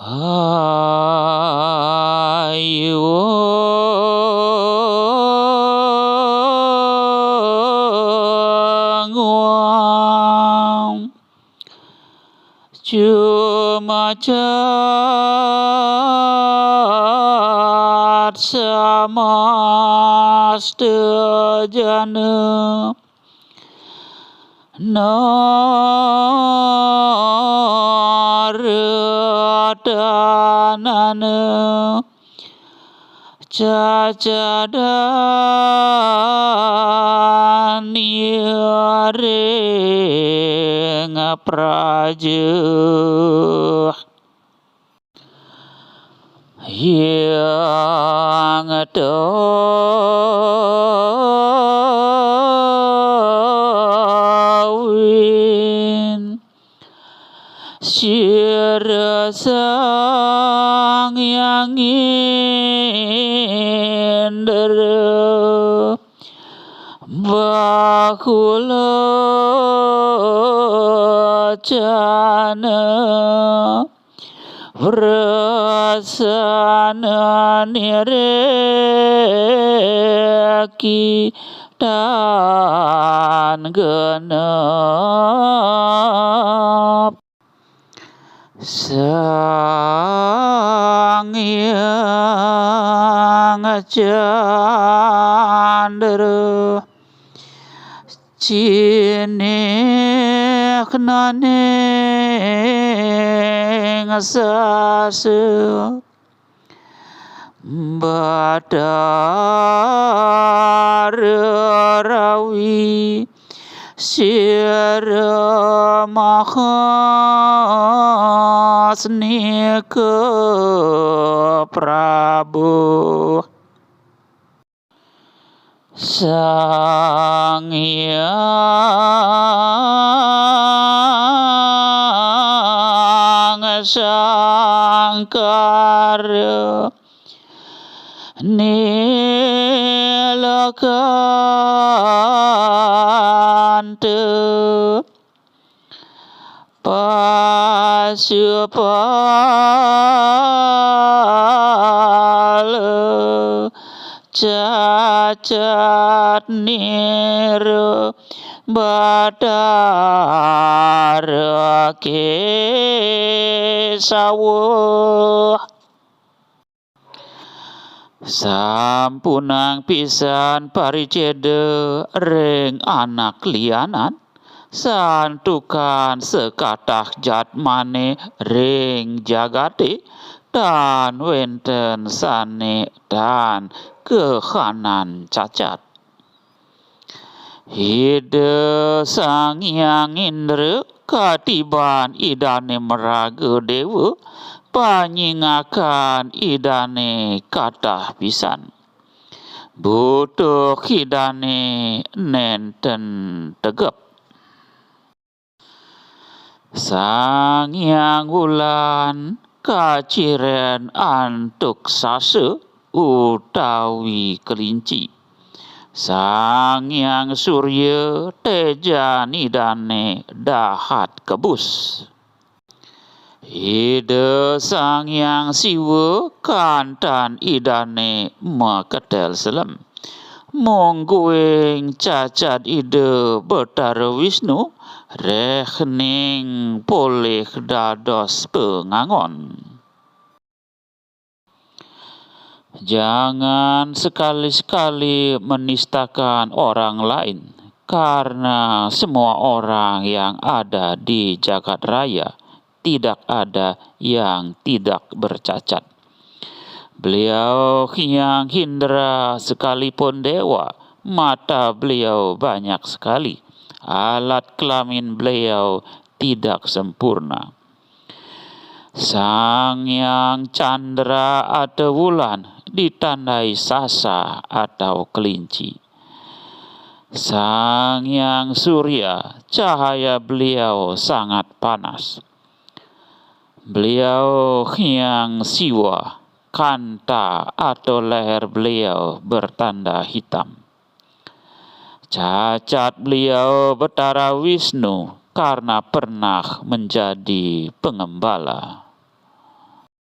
Ayu nguang cuma cat sama sejana naredanana cacadan ireng prajuh yang dawin sirasang yang indera bakula cana Vrasana nireki dan genep sang yang candra cinik naneng sase badar rawi sira mahasnika prabu sang yang sangkara nilakanta pasupala cacat nira badara kesawuh sampunang pisan pariceda ring anak lianan santukan sekatah jatmane ring jagate dan wenten sane dan kehanan cacat hida sang yang indra katiban idane meraga dewa panyingakan idane kathah pisan butuh idane nenten tegep sang yang wulan kaciren antuk sase utawi kelinci sang yang surya tejan idane dahat kebus ida sang yang siwa kantan idane maketel selem mongguing cacat ida Betara Wisnu rehning poleh dados pengangon. Jangan sekali-sekali menistakan orang lain, karena semua orang yang ada di jagat raya tidak ada yang tidak bercacat. Beliau yang hindra sekalipun dewa, mata beliau banyak sekali, alat kelamin beliau tidak sempurna. Sang yang candra atau wulan ditandai sasa atau kelinci. Sang yang surya, cahaya beliau sangat panas. Beliau yang siwa, kanta atau leher beliau bertanda hitam. Cacat beliau Betara Wisnu karena pernah menjadi pengembala.